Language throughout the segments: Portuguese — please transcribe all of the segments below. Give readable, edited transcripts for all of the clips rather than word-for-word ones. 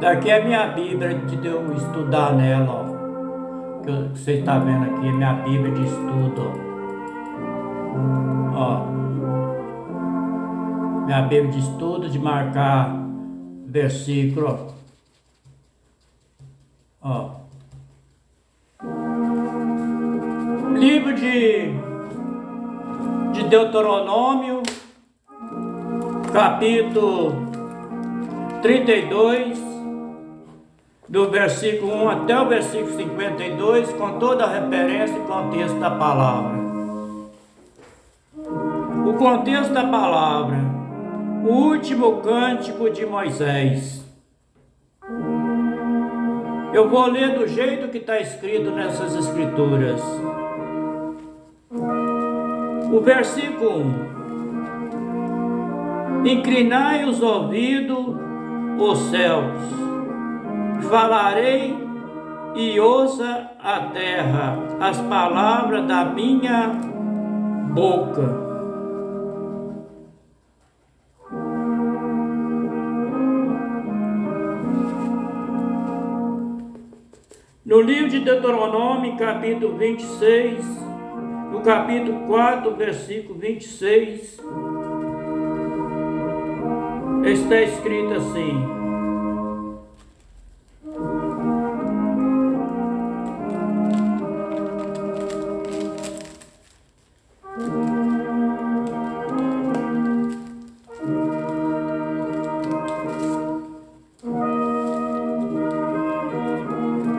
Daqui é a minha Bíblia de eu estudar nela, ó. Que você está vendo aqui, é minha Bíblia de estudo, ó. Minha Bíblia de estudo, de marcar versículo, ó. Livro de Deuteronômio, capítulo 32, do versículo 1 até o versículo 52, com toda a referência e contexto da palavra. O contexto da palavra: o último cântico de Moisés. Eu vou ler do jeito que está escrito nessas escrituras. O versículo 1: Inclinai os ouvidos, os céus, falarei e ouça a terra as palavras da minha boca. No livro de Deuteronômio, capítulo 26, no capítulo 4, versículo 26, está escrito assim: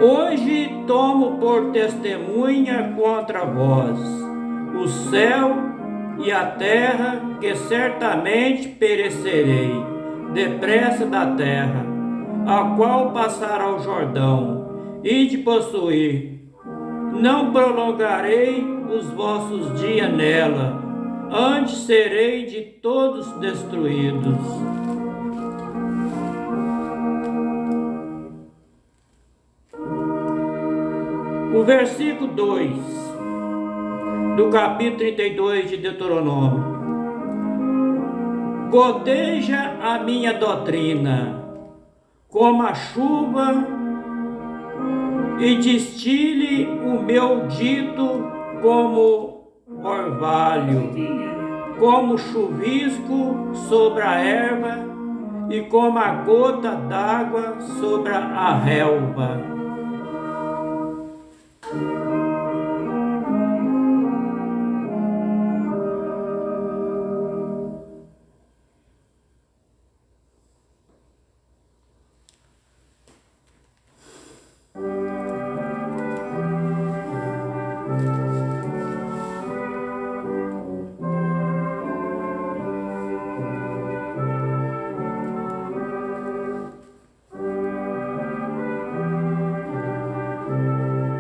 Hoje tomo por testemunha contra vós o céu e a terra, que certamente perecerei depressa da terra, a qual passará o Jordão, e de possuir. Não prolongarei os vossos dias nela, antes serei de todos destruídos. O versículo 2 do capítulo 32 de Deuteronômio: Goteja a minha doutrina como a chuva, e destile o meu dito como orvalho, como chuvisco sobre a erva e como a gota d'água sobre a relva.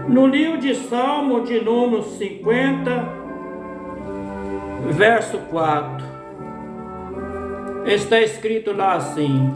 No livro de Salmo de número 50, verso 4, está escrito lá assim: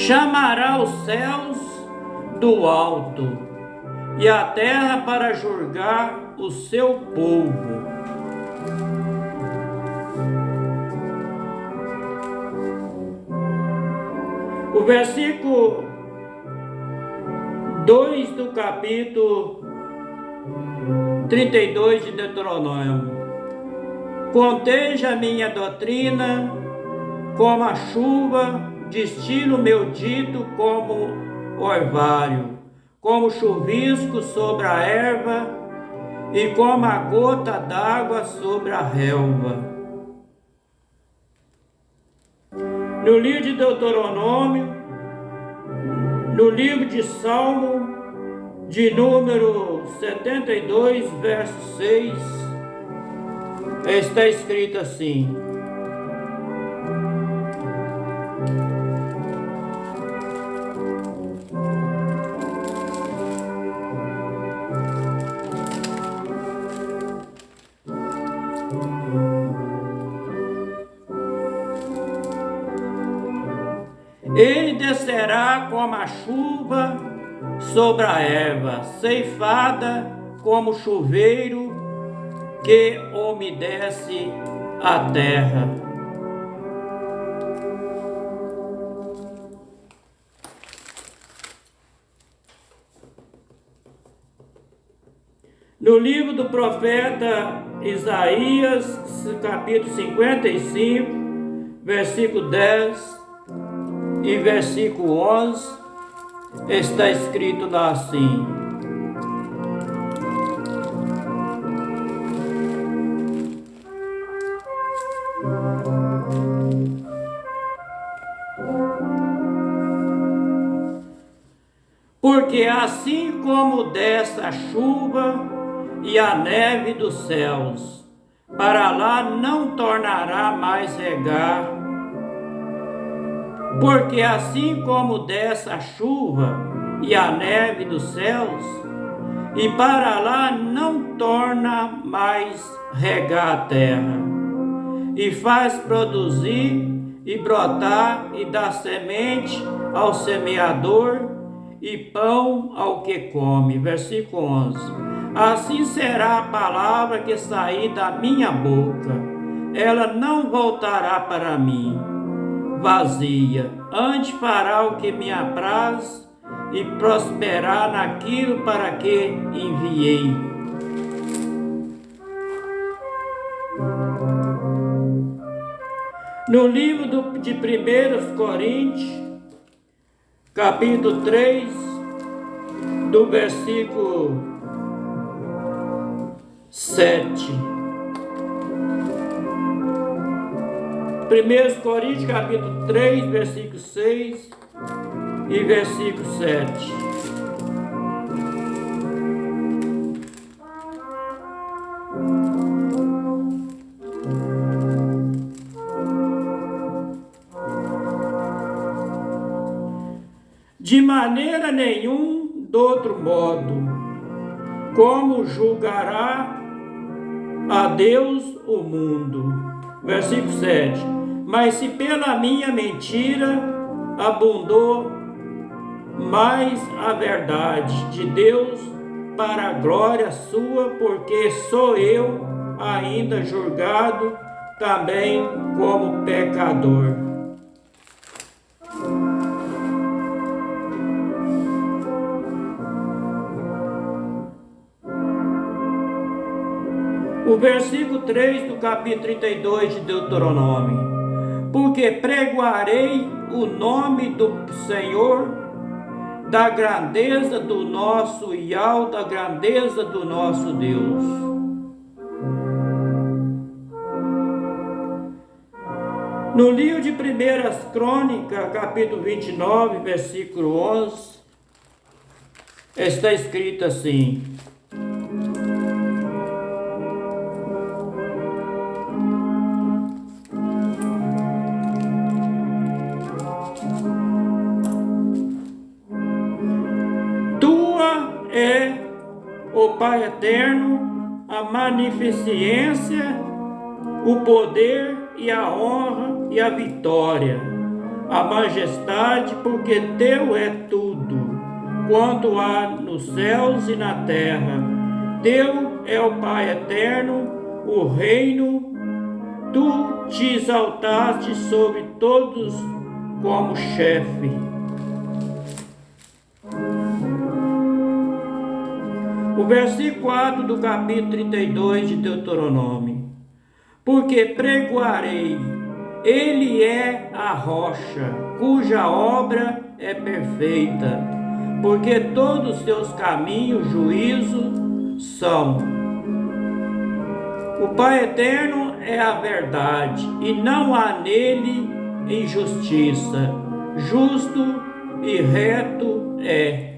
Chamará os céus do alto e a terra para julgar o seu povo. O versículo 2 do capítulo 32 de Deuteronômio: Conteja a minha doutrina como a chuva, destilo meu dito como orvalho, como chuvisco sobre a erva e como a gota d'água sobre a relva. No livro de Deuteronômio, no livro de Salmo, de número 72, verso 6, está escrito assim: descerá como a chuva sobre a erva, ceifada como chuveiro que umedece a terra. No livro do profeta Isaías, capítulo 55, versículo 10 e versículo 11, está escrito lá assim: porque assim como desce a chuva e a neve dos céus, para lá não tornará mais regar, porque assim como desce a chuva e a neve dos céus, e para lá não torna mais regar a terra, e faz produzir e brotar e dar semente ao semeador e pão ao que come. Versículo 11. Assim será a palavra que sair da minha boca, ela não voltará para mim vazia, antes fará o que me apraz e prosperar naquilo para que enviei. No livro de 1 Coríntios, capítulo 3, do versículo 7. 1 Coríntios, capítulo 3, versículo 6 e versículo 7. De maneira nenhum, do outro modo, como julgará a Deus o mundo. Versículo 7. Mas se pela minha mentira abundou mais a verdade de Deus para a glória sua, porque sou eu ainda julgado também como pecador. O versículo 3 do capítulo 32 de Deuteronômio: porque pregoarei o nome do Senhor, da grandeza do nosso Yahweh, da grandeza do nosso Deus. No livro de 1 Crônicas, capítulo 29, versículo 11, está escrito assim: é o Pai eterno, a magnificência, o poder e a honra e a vitória, a majestade, porque teu é tudo, quanto há nos céus e na terra. Teu é o Pai eterno, o reino, tu te exaltaste sobre todos como chefe. O versículo 4 do capítulo 32 de Deuteronômio: porque pregoarei, ele é a rocha, cuja obra é perfeita, porque todos os seus caminhos juízo são. O Pai eterno é a verdade, e não há nele injustiça, justo e reto é.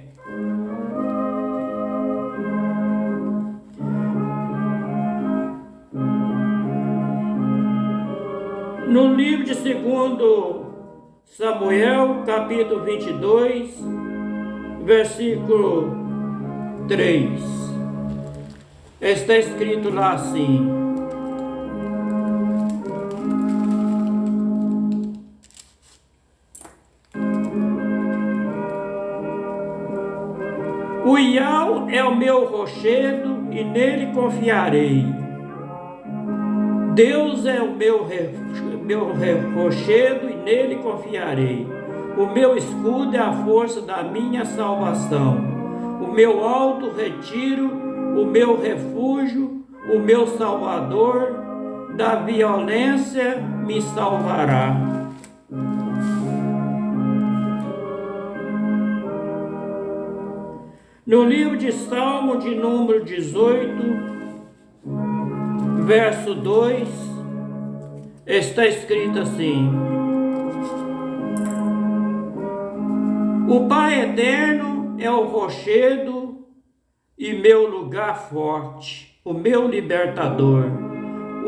No livro de 2 Samuel, capítulo 22, versículo 3, está escrito lá assim: Iau é o meu rochedo e nele confiarei. Deus é o meu rochedo e nele confiarei. O meu escudo é a força da minha salvação. O meu alto retiro, o meu refúgio, o meu salvador, da violência me salvará. No livro de Salmo de número 18, verso 2, está escrito assim: O Pai eterno é o rochedo e meu lugar forte, o meu libertador,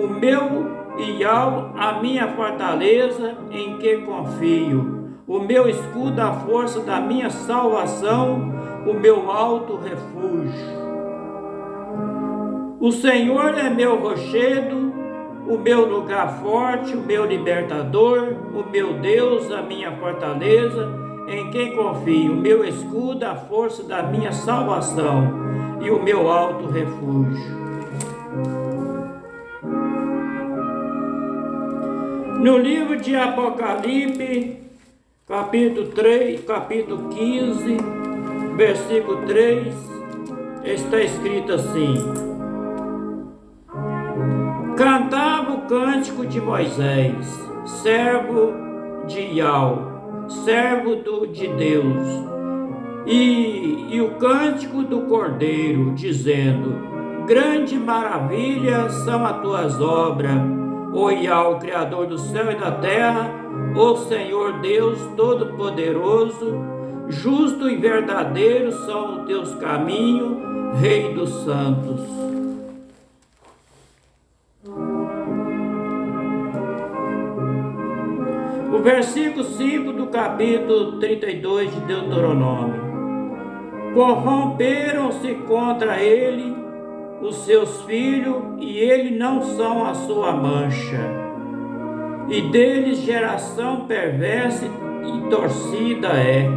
o meu Iau, a minha fortaleza em que confio, o meu escudo, a força da minha salvação, o meu alto refúgio. O Senhor é meu rochedo, o meu lugar forte, o meu libertador, o meu Deus, a minha fortaleza, em quem confio, o meu escudo, a força da minha salvação e o meu alto refúgio. No livro de Apocalipse, capítulo 15, versículo 3, está escrito assim: Cantava o cântico de Moisés, servo de Iau, servo de Deus, e o cântico do Cordeiro, dizendo: Grande maravilha são as tuas obras, ó Iau, Criador do céu e da terra, ó Senhor Deus Todo-Poderoso, justo e verdadeiro são os teus caminhos, Rei dos santos. O versículo 5 do capítulo 32 de Deuteronômio: Corromperam-se contra ele os seus filhos, e ele não são a sua mancha, e deles geração perversa e torcida é.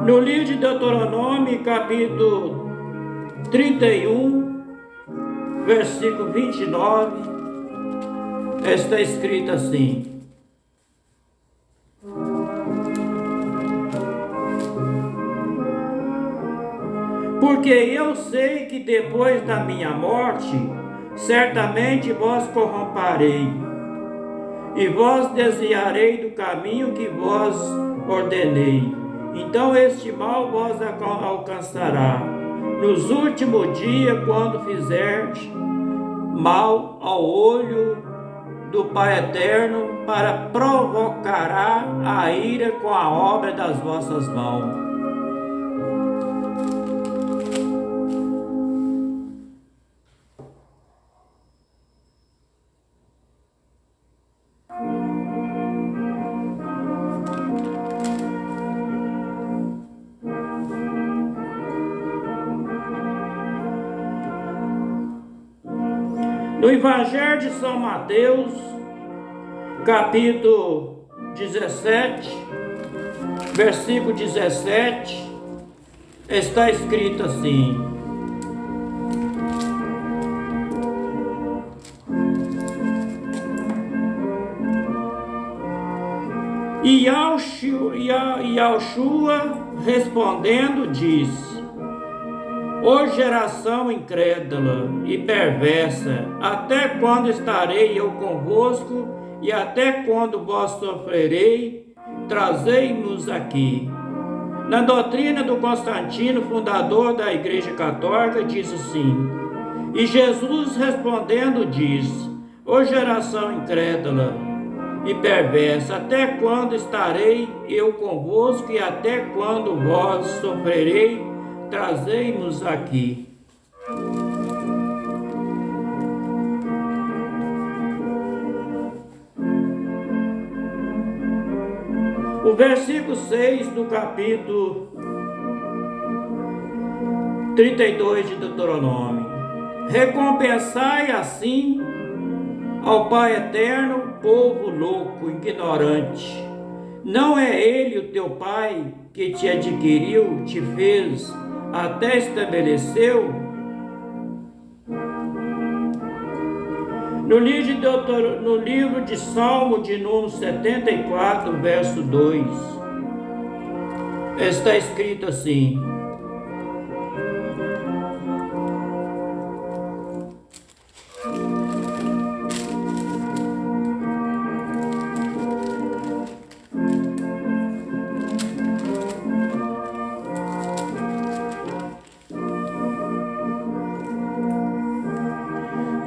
No livro de Deuteronômio, capítulo 31, versículo 29, está escrito assim: Porque eu sei que depois da minha morte, certamente vós corromparei, e vós desviarei do caminho que vós ordenei. Então este mal vos alcançará nos últimos dias, quando fizerdes mal ao olho do Pai eterno, para provocará a ira com a obra das vossas mãos. No Evangelho de São Mateus, capítulo 17, versículo 17, está escrito assim: E Yahushua respondendo disse: Ó geração incrédula e perversa, até quando estarei eu convosco, e até quando vós sofrerei? Trazei-nos aqui. Na doutrina do Constantino, fundador da Igreja Católica, diz assim: E Jesus respondendo disse: Ó geração incrédula e perversa, até quando estarei eu convosco, e até quando vós sofrerei? Trazei-nos aqui. O versículo 6 do capítulo 32 de Deuteronômio: Recompensai assim ao Pai eterno, povo louco, ignorante. Não é ele o teu Pai que te adquiriu, te fez, até estabeleceu? No livro de Salmo de número 74, verso 2, está escrito assim: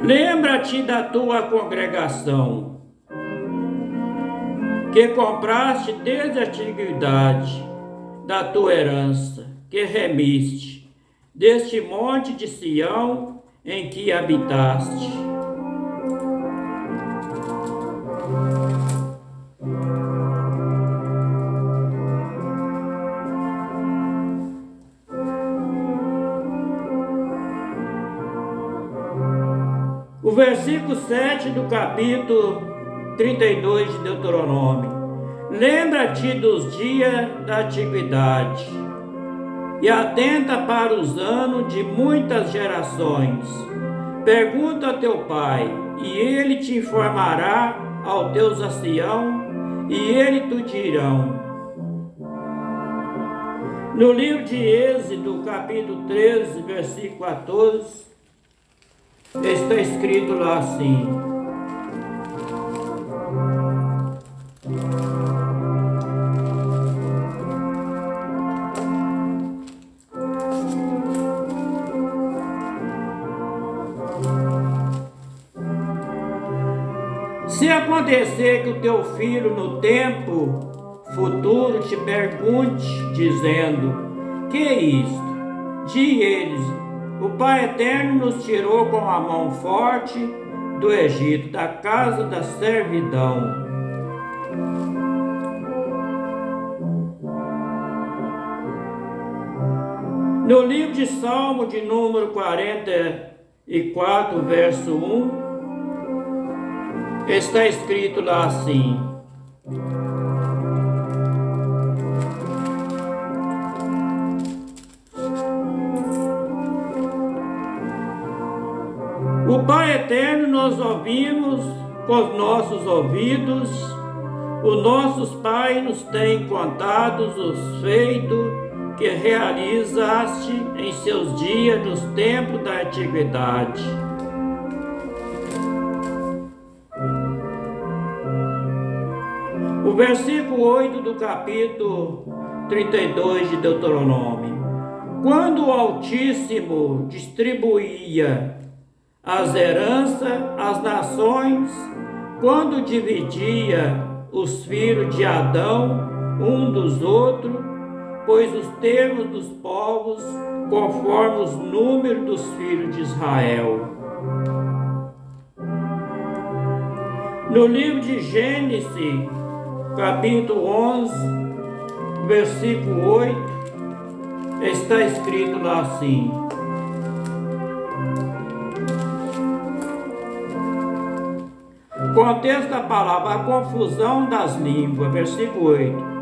lembra-te da tua congregação, que compraste desde a antiguidade, da tua herança, que remiste, deste monte de Sião em que habitaste. O versículo 7 do capítulo 32 de Deuteronômio: lembra-te dos dias da antiguidade e atenta para os anos de muitas gerações. Pergunta a teu pai, e ele te informará, ao teus anciãos, e ele te dirão. No livro de Êxodo, capítulo 13, versículo 14, está escrito lá assim: se acontecer que o teu filho no tempo futuro te pergunte, dizendo: que é isto? Diz eles: o Pai Eterno nos tirou com a mão forte do Egito, da casa da servidão. No livro de Salmo de número 44, verso 1, está escrito lá assim: o Pai Eterno nós ouvimos com os nossos ouvidos, os nossos pais nos têm contado os feitos que realizaste em seus dias nos tempos da antiguidade. O versículo 8 do capítulo 32 de Deuteronômio: quando o Altíssimo distribuía as heranças às nações, quando dividia os filhos de Adão um dos outros, pois os termos dos povos conforme os números dos filhos de Israel. No livro de Gênesis, capítulo 11, versículo 8, está escrito lá assim: contexto da palavra: a confusão das línguas, versículo 8.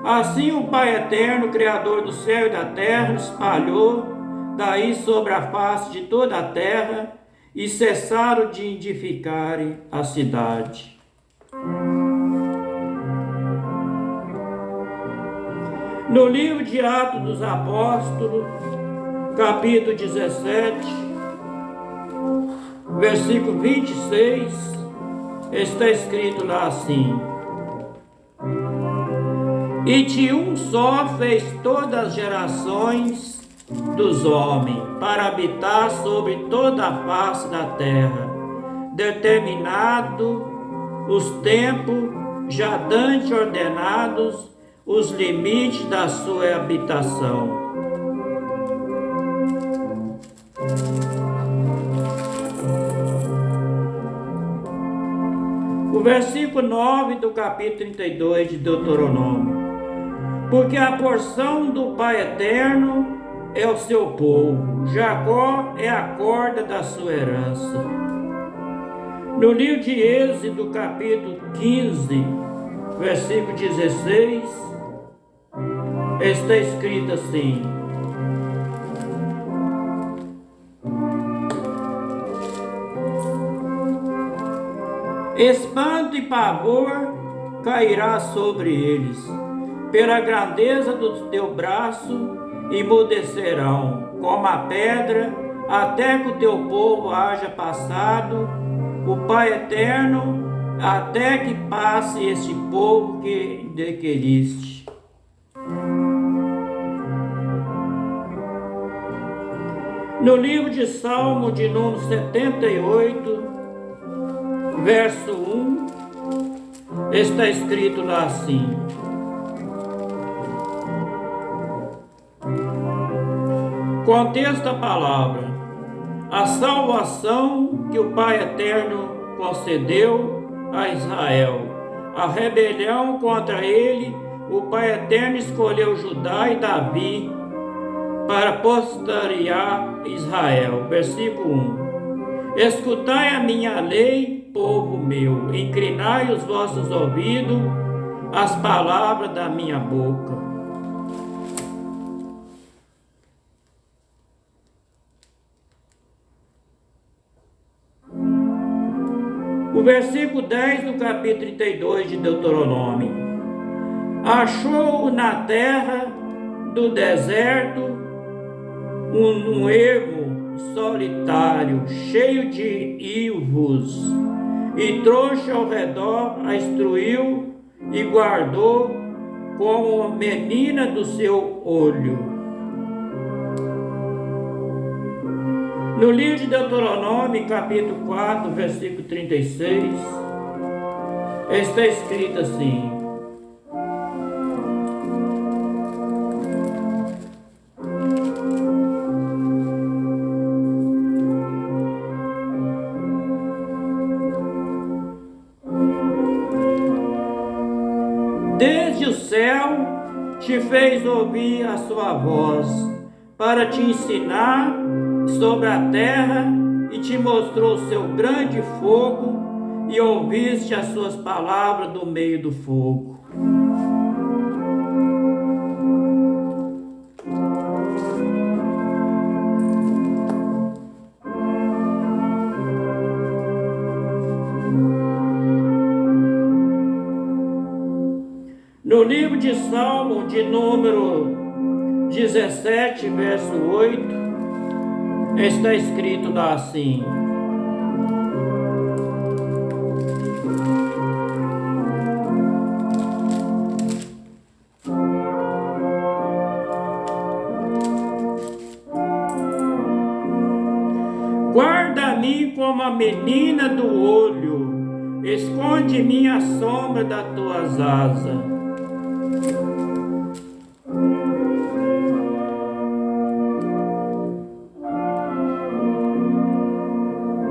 Assim o Pai Eterno, Criador do céu e da terra, espalhou daí sobre a face de toda a terra, e cessaram de edificar a cidade. No livro de Atos dos Apóstolos, capítulo 17, versículo 26, está escrito lá assim: e de um só fez todas as gerações dos homens, para habitar sobre toda a face da terra, determinado os tempos, já dantes ordenados os limites da sua habitação. O versículo 9 do capítulo 32 de Deuteronômio: porque a porção do Pai Eterno é o seu povo, Jacó é a corda da sua herança. No livro de Êxodo, capítulo 15, versículo 16, Está escrito assim: espanto e pavor cairá sobre eles, pela grandeza do teu braço emudecerão, como a pedra, até que o teu povo haja passado, o Pai eterno, até que passe este povo que adquiriste. No livro de Salmo de número 78, verso 1, está escrito lá assim: contexto da palavra: a salvação que o Pai eterno concedeu a Israel. A rebelião contra ele, o Pai eterno escolheu Judá e Davi para posteriorar Israel. Versículo 1: escutai a minha lei, povo meu, inclinai os vossos ouvidos às palavras da minha boca. O versículo 10 do capítulo 32 de Deuteronômio: achou na terra do deserto um ermo solitário, cheio de ivos, e trouxe ao redor, a instruiu e guardou como menina do seu olho. No livro de Deuteronômio, capítulo 4, versículo 36, está escrito assim: desde o céu te fez ouvir a sua voz, para te ensinar sobre a terra, e te mostrou seu grande fogo, e ouviste as suas palavras do meio do fogo. No livro de Salmo, de número 17, verso 8, está escrito lá assim: guarda-me como a menina do olho, esconde-me a sombra das tuas asas.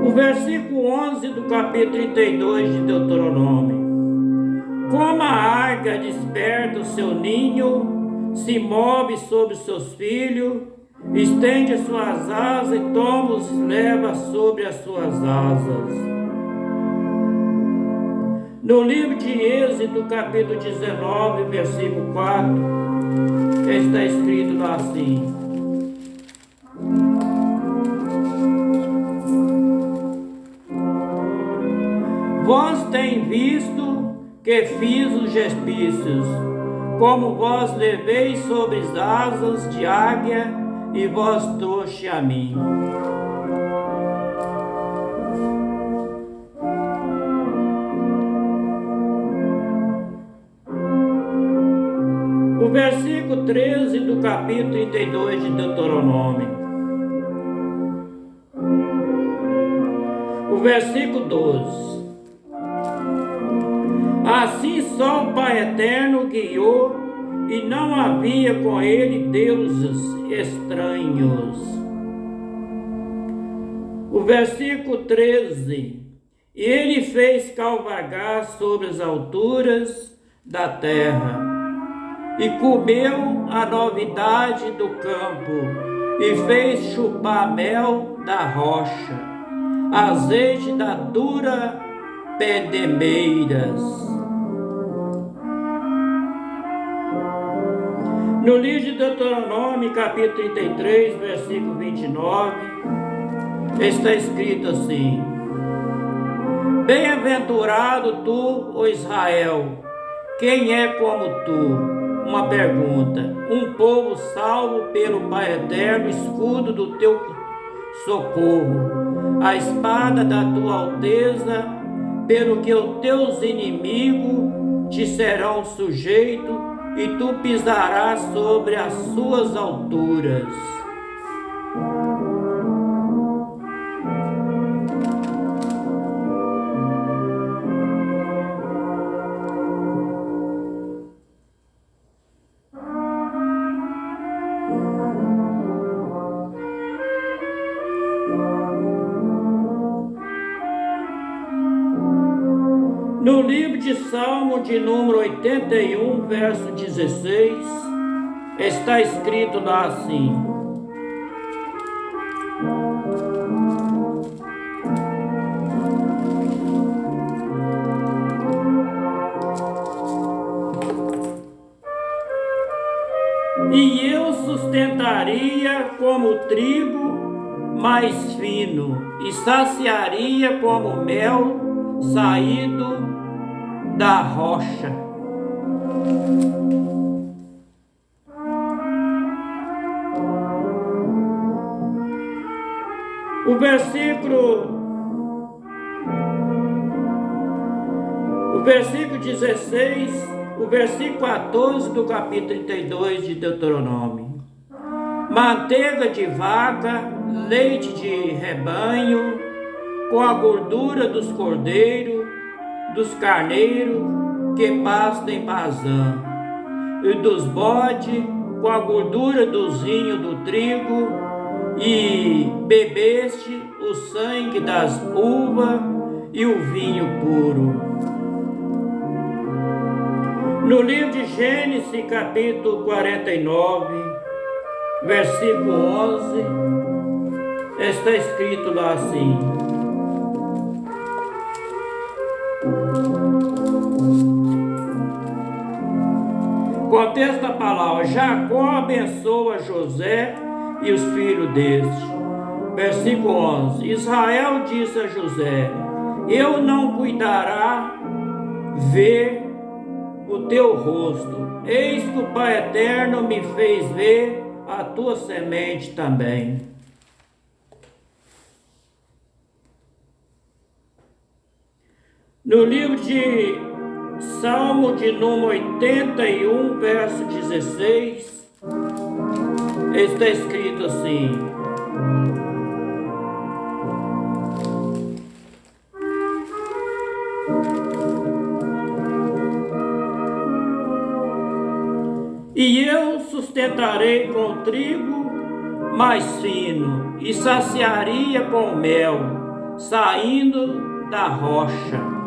O versículo 11 do capítulo 32 de Deuteronômio: como a águia desperta o seu ninho, se move sobre os seus filhos, estende as suas asas e toma-os e leva sobre as suas asas. No livro de Êxodo, capítulo 19, versículo 4, está escrito lá assim: vós tem visto que fiz os egípcios, como vós levei sobre as asas de águia, e vós trouxe a mim. O versículo 13 do capítulo 32 de Deuteronômio. O versículo 12: assim só o Pai eterno guiou, e não havia com ele deuses estranhos. O versículo 13: e ele fez cavalgar sobre as alturas da terra, e comeu a novidade do campo, e fez chupar mel da rocha, azeite da dura pedemeiras. No livro de Deuteronômio, capítulo 33, versículo 29, está escrito assim: Bem-aventurado tu, ó Israel, quem é como tu? Uma pergunta. Um povo salvo pelo Pai Eterno, escudo do teu socorro, a espada da tua alteza, pelo que os teus inimigos te serão sujeitos e tu pisarás sobre as suas alturas. No livro de Salmo de número 81, verso 16, está escrito lá assim: E eu sustentaria como trigo mais fino, e saciaria como mel saído da rocha. O versículo 16, o versículo 14 do capítulo 32 de Deuteronômio. Manteiga de vaca, leite de rebanho, com a gordura dos cordeiros, dos carneiros que pastam em Bazã, e dos bodes, com a gordura dos rinhos do trigo, e bebeste o sangue das uvas e o vinho puro. No livro de Gênesis, capítulo 49, versículo 11, está escrito lá assim: Contesta a palavra: Jacó abençoa José e os filhos deste. Versículo 11: Israel disse a José: Eu não cuidará ver o teu rosto, eis que o Pai Eterno me fez ver a tua semente também. No livro de Salmo de número 81, verso 16, está escrito assim: E eu sustentarei com trigo mais fino, e saciaria com mel, saindo da rocha.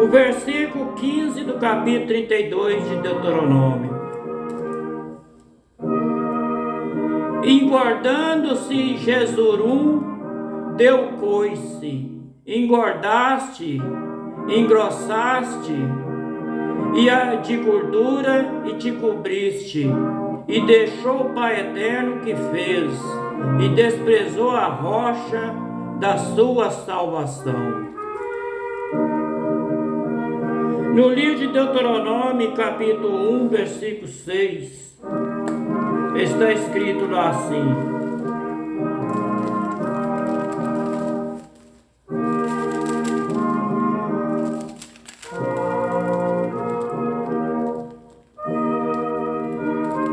O versículo 15 do capítulo 32 de Deuteronômio. Engordando-se Jesurum, deu coice, engordaste, engrossaste, e a de gordura e te cobriste, e deixou o Pai Eterno que fez, e desprezou a rocha da sua salvação. No livro de Deuteronômio, capítulo 1, versículo 6, está escrito lá assim: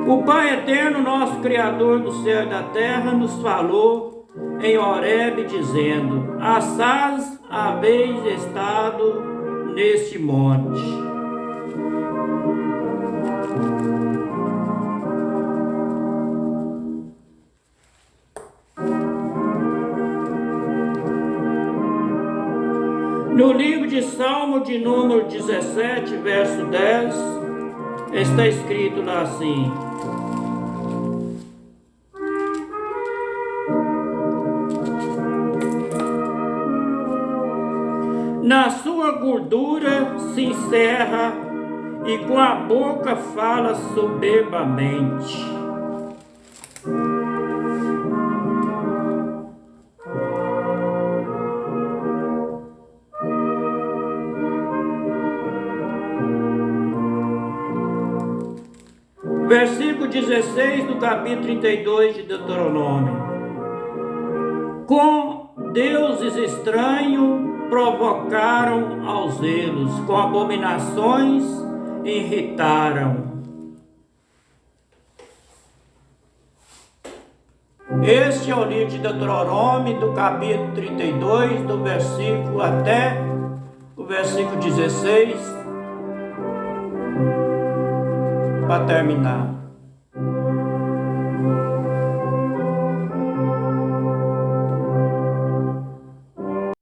O Pai Eterno, nosso Criador do céu e da terra, nos falou em Horebe, dizendo: Assaz haveis estado neste monte. No livro de Salmo de número 17, verso 10, está escrito lá assim: na sua gordura se encerra e com a boca fala soberbamente. Versículo 16 do capítulo 32 de Deuteronômio. Com deuses estranhos provocaram aos zelos, com abominações irritaram. Este é o livro de Deuteronômio, do capítulo 32, do versículo até o versículo 16, para terminar.